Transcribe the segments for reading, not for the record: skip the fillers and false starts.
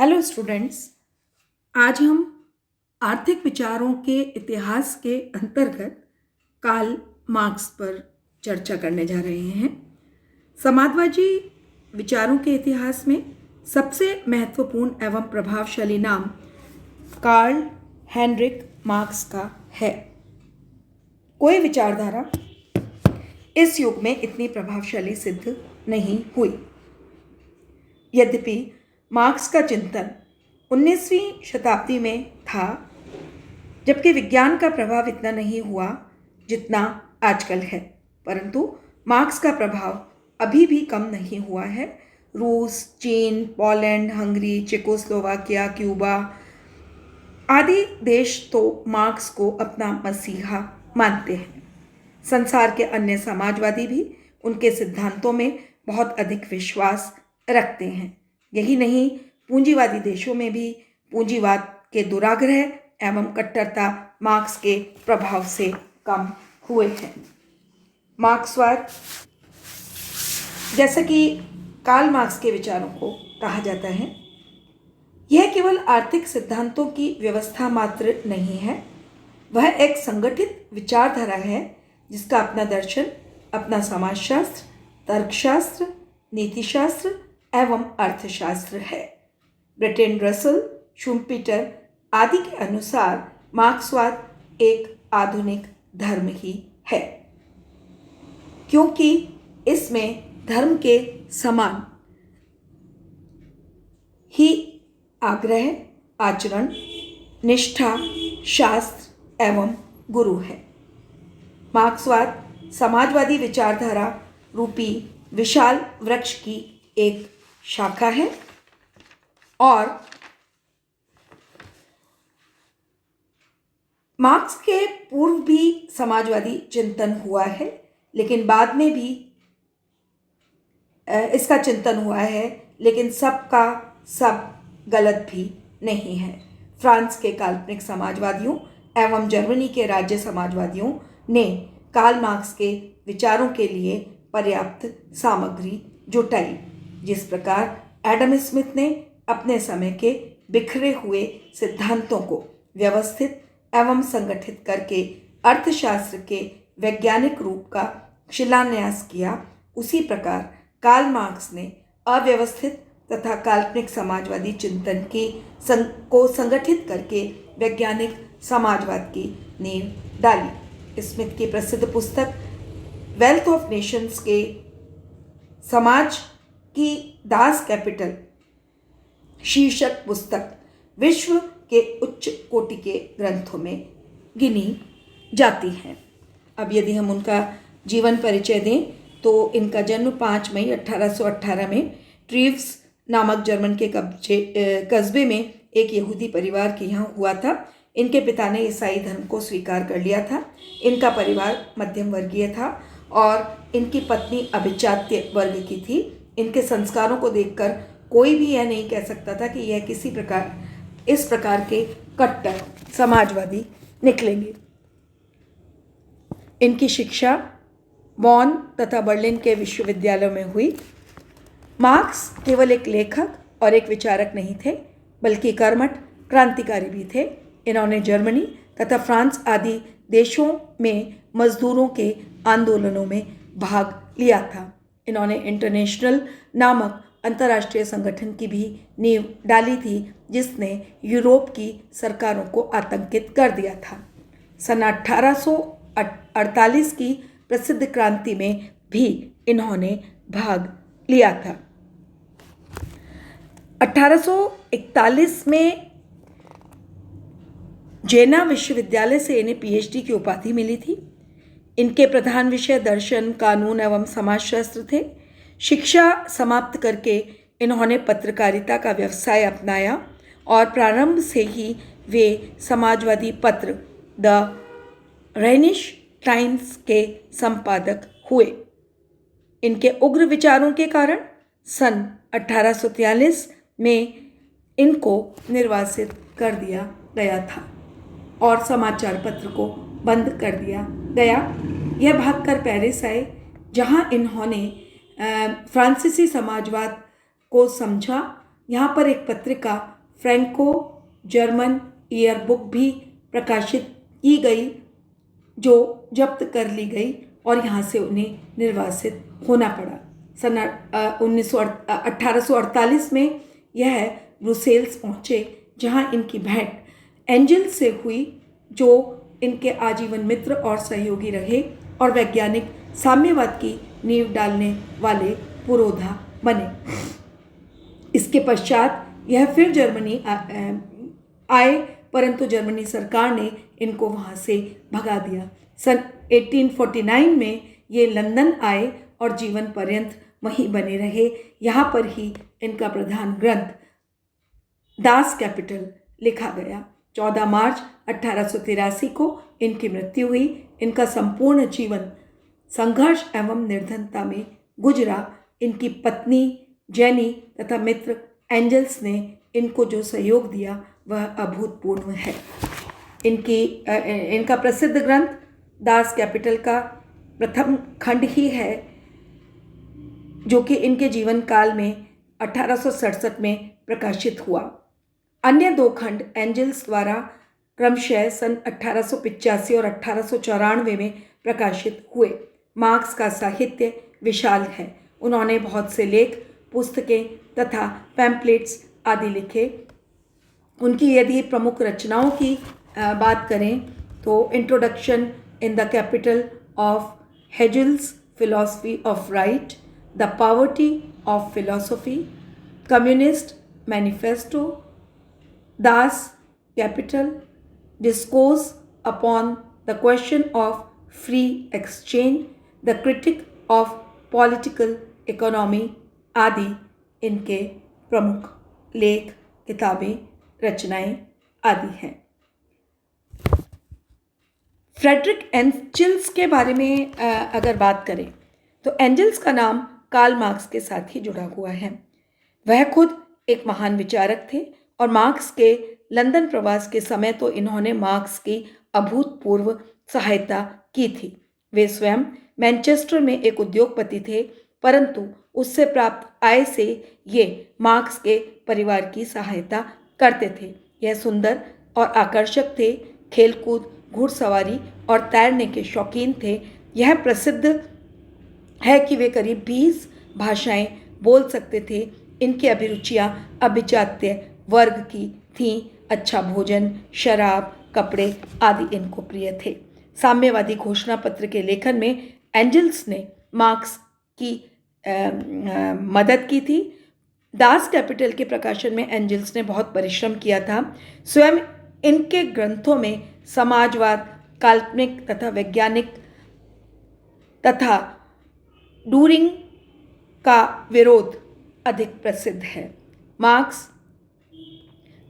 Hello students. आज हम आर्थिक विचारों के इतिहास के अंतर्गत कार्ल मार्क्स पर चर्चा करने जा रहे हैं। समाजवादी विचारों के इतिहास में सबसे महत्वपूर्ण एवं प्रभावशाली नाम कार्ल हेनरिक मार्क्स का है। कोई विचारधारा इस युग में इतनी प्रभावशाली सिद्ध नहीं हुई। यद्यपि मार्क्स का चिंतन 19वीं शताब्दी में था, जबकि विज्ञान का प्रभाव इतना नहीं हुआ जितना आजकल है, परंतु मार्क्स का प्रभाव अभी भी कम नहीं हुआ है। रूस, चीन, पोलैंड, हंगरी, चेकोस्लोवाकिया, क्यूबा आदि देश तो मार्क्स को अपना मसीहा मानते हैं। संसार के अन्य समाजवादी भी उनके सिद्धांतों में बहुत अधिक विश्वास रखते हैं। यही नहीं, पूंजीवादी देशों में भी पूंजीवाद के दुराग्रह एवं कट्टरता मार्क्स के प्रभाव से कम हुए हैं। मार्क्सवाद, जैसा कि कार्ल मार्क्स के विचारों को कहा जाता है, यह केवल आर्थिक सिद्धांतों की व्यवस्था मात्र नहीं है, वह एक संगठित विचारधारा है जिसका अपना दर्शन, अपना समाजशास्त्र, तर्कशास्त्र, नीतिशास्त्र एवं अर्थशास्त्र है। ब्रेटेन रसल, शुम्पीटर आदि के अनुसार मार्क्सवाद एक आधुनिक धर्म ही है, क्योंकि इसमें धर्म के समान ही आग्रह, आचरण, निष्ठा, शास्त्र एवं गुरु है। मार्क्सवाद समाजवादी विचारधारा रूपी विशाल वृक्ष की एक शाखा है और मार्क्स के पूर्व भी समाजवादी चिंतन हुआ है, लेकिन बाद में भी इसका चिंतन हुआ है, लेकिन सबका सब गलत भी नहीं है। फ्रांस के काल्पनिक समाजवादियों एवं जर्मनी के राज्य समाजवादियों ने कार्ल मार्क्स के विचारों के लिए पर्याप्त सामग्री जुटाई। जिस प्रकार एडम स्मिथ ने अपने समय के बिखरे हुए सिद्धांतों को व्यवस्थित एवं संगठित करके अर्थशास्त्र के वैज्ञानिक रूप का शिलान्यास किया, उसी प्रकार कार्ल मार्क्स ने अव्यवस्थित तथा काल्पनिक समाजवादी चिंतन को संगठित करके वैज्ञानिक समाजवाद की नींव डाली। स्मिथ की प्रसिद्ध पुस्तक वेल्थ ऑफ नेशंस के समाज की दास कैपिटल शीर्षक पुस्तक विश्व के उच्च कोटि के ग्रंथों में गिनी जाती है। अब यदि हम उनका जीवन परिचय दें तो इनका जन्म 5 मई 1818 में ट्रीव्स नामक जर्मन के कस्बे में एक यहूदी परिवार के यहाँ हुआ था। इनके पिता ने ईसाई धर्म को स्वीकार कर लिया था। इनका परिवार मध्यम वर्गीय था और इनकी पत्नी अभिजात्य वर्ग की थी। इनके संस्कारों को देखकर कोई भी यह नहीं कह सकता था कि यह इस प्रकार के कट्टर समाजवादी निकलेंगे। इनकी शिक्षा बॉन तथा बर्लिन के विश्वविद्यालयों में हुई। मार्क्स केवल एक लेखक और एक विचारक नहीं थे, बल्कि कर्मठ क्रांतिकारी भी थे। इन्होंने जर्मनी तथा फ्रांस आदि देशों में मजदूरों के आंदोलनों में भाग लिया था। इन्होंने इंटरनेशनल नामक अंतर्राष्ट्रीय संगठन की भी नींव डाली थी, जिसने यूरोप की सरकारों को आतंकित कर दिया था। सन 1848 की प्रसिद्ध क्रांति में भी इन्होंने भाग लिया था। 1841 में जेना विश्वविद्यालय से इन्हें पीएचडी की उपाधि मिली थी। इनके प्रधान विषय दर्शन, कानून एवं समाजशास्त्र थे। शिक्षा समाप्त करके इन्होंने पत्रकारिता का व्यवसाय अपनाया और प्रारंभ से ही वे समाजवादी पत्र द रेनिश टाइम्स के संपादक हुए। इनके उग्र विचारों के कारण सन 1843 में इनको निर्वासित कर दिया गया था और समाचार पत्र को बंद कर दिया गया। यह भागकर पेरिस आए, जहां इन्होंने फ्रांसीसी समाजवाद को समझा, यहाँ पर एक पत्रिका फ्रैंको जर्मन ईयरबुक भी प्रकाशित की गई जो जब्त कर ली गई और यहाँ से उन्हें निर्वासित होना पड़ा। सन 1848 में यह ब्रुसेल्स पहुँचे, जहाँ इनकी भेंट एंजल्स से हुई, जो इनके आजीवन मित्र और सहयोगी रहे और वैज्ञानिक साम्यवाद की नींव डालने वाले पुरोधा बने। इसके पश्चात यह फिर जर्मनी आए, परंतु जर्मनी सरकार ने इनको वहाँ से भगा दिया। सन 1849 में ये लंदन आए और जीवन पर्यंत वहीं बने रहे। यहाँ पर ही इनका प्रधान ग्रंथ दास कैपिटल लिखा गया। 14 मार्च 1883 को इनकी मृत्यु हुई। इनका संपूर्ण जीवन संघर्ष एवं निर्धनता में गुजरा। इनकी पत्नी जेनी तथा मित्र एंजल्स ने इनको जो सहयोग दिया वह अभूतपूर्व है। इनका प्रसिद्ध ग्रंथ दास कैपिटल का प्रथम खंड ही है, जो कि इनके जीवन काल में 1867 में प्रकाशित हुआ। अन्य 2 खंड एंजल्स द्वारा क्रमशः सन 1885 और 1894 में प्रकाशित हुए। मार्क्स का साहित्य विशाल है। उन्होंने बहुत से लेख, पुस्तकें तथा पैम्पलेट्स आदि लिखे। उनकी यदि प्रमुख रचनाओं की बात करें तो introduction in the capital of Hegel's philosophy of right, the poverty of philosophy, communist manifesto, Das Kapital, discourse upon the question of free exchange, the critique of political economy आदि इनके प्रमुख लेख, किताबें, रचनाएं आदि हैं। फ्रेडरिक एंजल्स के बारे में अगर बात करें तो एंजल्स का नाम कार्ल मार्क्स के साथ ही जुड़ा हुआ है। वह खुद एक महान विचारक थे और मार्क्स के लंदन प्रवास के समय तो इन्होंने मार्क्स की अभूतपूर्व सहायता की थी। वे स्वयं मैनचेस्टर में एक उद्योगपति थे, परंतु उससे प्राप्त आय से ये मार्क्स के परिवार की सहायता करते थे। यह सुंदर और आकर्षक थे, खेलकूद, घुड़सवारी और तैरने के शौकीन थे। यह प्रसिद्ध है कि वे करीब 20 भाषाएं बोल सकते थे। इनकी अभिरुचियां अभिजात्य वर्ग की थीं। अच्छा भोजन, शराब, कपड़े आदि इनको प्रिय थे। साम्यवादी घोषणा पत्र के लेखन में एंजल्स ने मार्क्स की मदद की थी। दास कैपिटल के प्रकाशन में एंजल्स ने बहुत परिश्रम किया था। स्वयं इनके ग्रंथों में समाजवाद, काल्पनिक तथा वैज्ञानिक तथा डूरिंग का विरोध अधिक प्रसिद्ध है। मार्क्स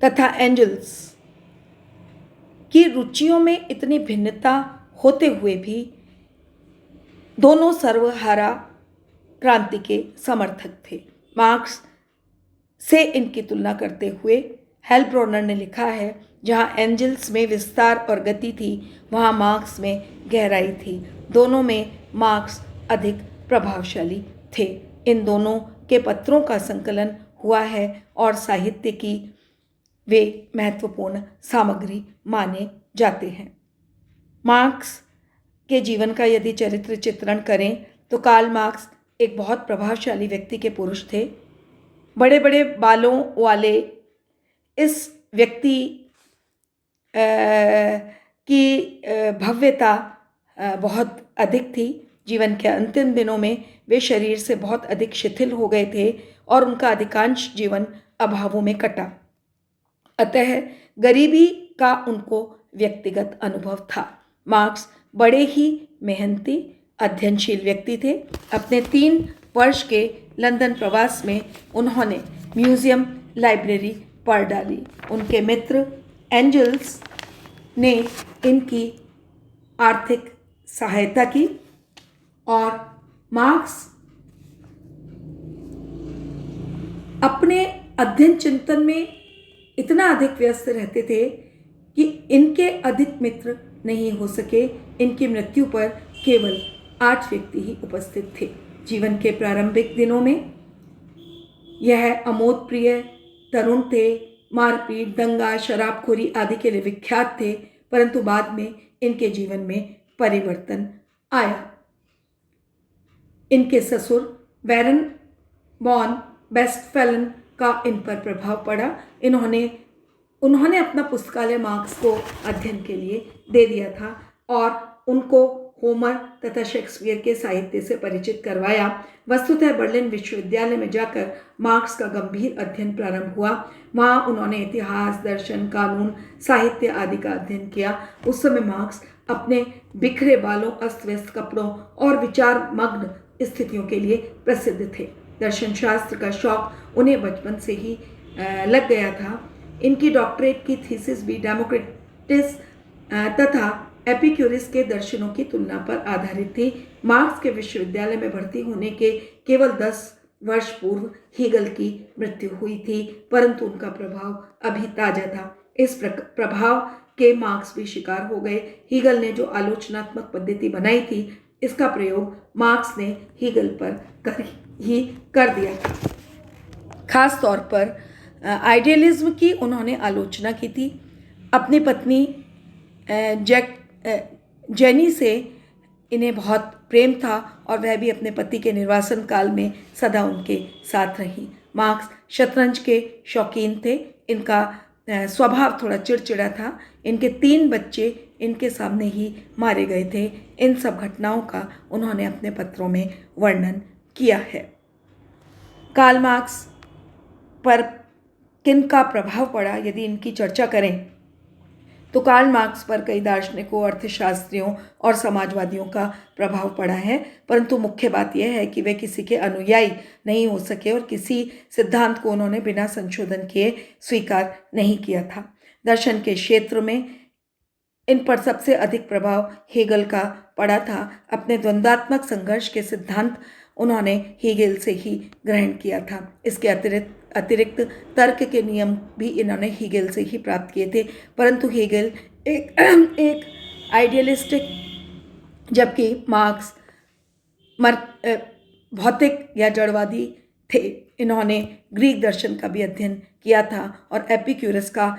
तथा एंजल्स की रुचियों में इतनी भिन्नता होते हुए भी दोनों सर्वहारा क्रांति के समर्थक थे। मार्क्स से इनकी तुलना करते हुए हेल्ब्रोनर ने लिखा है, जहाँ एंजल्स में विस्तार और गति थी, वहाँ मार्क्स में गहराई थी। दोनों में मार्क्स अधिक प्रभावशाली थे। इन दोनों के पत्रों का संकलन हुआ है और साहित्य की वे महत्वपूर्ण सामग्री माने जाते हैं। मार्क्स के जीवन का यदि चरित्र चित्रण करें तो कार्ल मार्क्स एक बहुत प्रभावशाली व्यक्ति के पुरुष थे। बड़े बड़े बालों वाले इस व्यक्ति की भव्यता बहुत अधिक थी। जीवन के अंतिम दिनों में वे शरीर से बहुत अधिक शिथिल हो गए थे और उनका अधिकांश जीवन अभावों में कटा। अतः गरीबी का उनको व्यक्तिगत अनुभव था। मार्क्स बड़े ही मेहनती, अध्ययनशील व्यक्ति थे। अपने 3 वर्ष के लंदन प्रवास में उन्होंने म्यूजियम लाइब्रेरी पढ़ डाली। उनके मित्र एंजल्स ने इनकी आर्थिक सहायता की और मार्क्स अपने अध्ययन चिंतन में इतना अधिक व्यस्त रहते थे कि इनके अधिक मित्र नहीं हो सके। इनकी मृत्यु पर केवल 8 व्यक्ति ही उपस्थित थे। जीवन के प्रारंभिक दिनों में यह अमोद प्रिय, तरुण थे, मारपीट, दंगा, शराबखोरी आदि के लिए विख्यात थे, परंतु बाद में इनके जीवन में परिवर्तन आया। इनके ससुर बैरन वॉन वेस्टफैलन का इन पर प्रभाव पड़ा। उन्होंने अपना पुस्तकालय मार्क्स को अध्ययन के लिए दे दिया था और उनको होमर तथा शेक्सपियर के साहित्य से परिचित करवाया। वस्तुतः बर्लिन विश्वविद्यालय में जाकर मार्क्स का गंभीर अध्ययन प्रारंभ हुआ। वहाँ उन्होंने इतिहास, दर्शन, कानून, साहित्य आदि का अध्ययन किया। उस समय मार्क्स अपने बिखरे बालों, अस्त व्यस्त कपड़ों और विचार मग्न स्थितियों के लिए प्रसिद्ध थे। दर्शन शास्त्र का शौक उन्हें बचपन से ही लग गया था। इनकी डॉक्टरेट की थीसिस भी डेमोक्रिटस तथा एपिक्यूरिस के दर्शनों की तुलना पर आधारित थी। मार्क्स के विश्वविद्यालय में भर्ती होने के केवल 10 वर्ष पूर्व हीगल की मृत्यु हुई थी, परंतु उनका प्रभाव अभी ताजा था। इस प्रभाव के मार्क्स भी शिकार हो गए। हीगल ने जो आलोचनात्मक पद्धति बनाई थी, इसका प्रयोग मार्क्स ने हीगल पर कर दिया था। खास तौर पर आइडियलिज्म की उन्होंने आलोचना की थी। अपनी पत्नी जेनी से इन्हें बहुत प्रेम था और वह भी अपने पति के निर्वासन काल में सदा उनके साथ रही। मार्क्स शतरंज के शौकीन थे। इनका स्वभाव थोड़ा चिड़चिड़ा था। इनके 3 बच्चे इनके सामने ही मारे गए थे। इन सब घटनाओं का उन्होंने अपने पत्रों में वर्णन किया है। कार्ल मार्क्स पर किन का प्रभाव पड़ा, यदि इनकी चर्चा करें तो कार्ल मार्क्स पर कई दार्शनिकों, अर्थशास्त्रियों और समाजवादियों का प्रभाव पड़ा है, परंतु मुख्य बात यह है कि वे किसी के अनुयायी नहीं हो सके और किसी सिद्धांत को उन्होंने बिना संशोधन किए स्वीकार नहीं किया था। दर्शन के क्षेत्र में इन पर सबसे अधिक प्रभाव हेगल का पड़ा था। अपने द्वंद्वात्मक संघर्ष के सिद्धांत उन्होंने हेगल से ही ग्रहण किया था। इसके अतिरिक्त तर्क के नियम भी इन्होंने हेगल से ही प्राप्त किए थे, परंतु हेगल एक आइडियलिस्टिक, जबकि मार्क्स भौतिक या जड़वादी थे। इन्होंने ग्रीक दर्शन का भी अध्ययन किया था और एपिक्यूरस का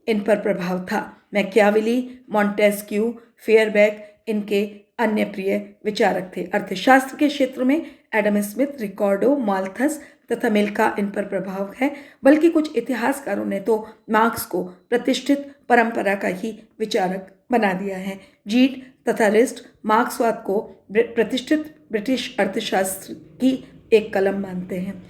इन पर प्रभाव था। मैकियावेली, मॉन्टेस्क्यू, फेयरबैक इनके अन्य प्रिय विचारक थे। अर्थशास्त्र के क्षेत्र में एडम स्मिथ, रिकॉर्डो, माल्थस तथा मिल का इन पर प्रभाव है, बल्कि कुछ इतिहासकारों ने तो मार्क्स को प्रतिष्ठित परंपरा का ही विचारक बना दिया है। जीट तथा रिस्ट मार्क्सवाद को प्रतिष्ठित ब्रिटिश अर्थशास्त्र की एक कलम मानते हैं।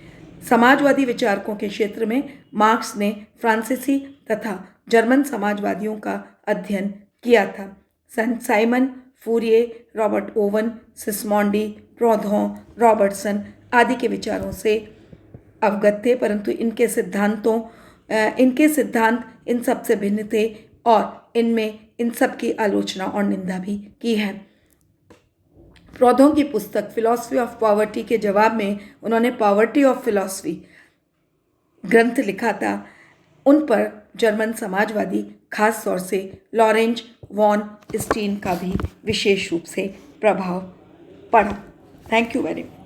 समाजवादी विचारकों के क्षेत्र में मार्क्स ने फ्रांसीसी तथा जर्मन समाजवादियों का अध्ययन किया था। Saint Simon, Fourier, Robert Owen, Sismondi, Proudhon, Robertson आदि के विचारों से अवगत थे, परंतु इनके सिद्धांत इन सब से भिन्न थे और इनमें इन सब की आलोचना और निंदा भी की है। प्रौधों की पुस्तक फिलॉसफी ऑफ पॉवर्टी के जवाब में उन्होंने पॉवर्टी ऑफ फिलॉसफी ग्रंथ लिखा था। उन पर जर्मन समाजवादी, खास तौर से लॉरेंज वॉन स्टीन का भी विशेष रूप से प्रभाव पड़ा। Thank you very much.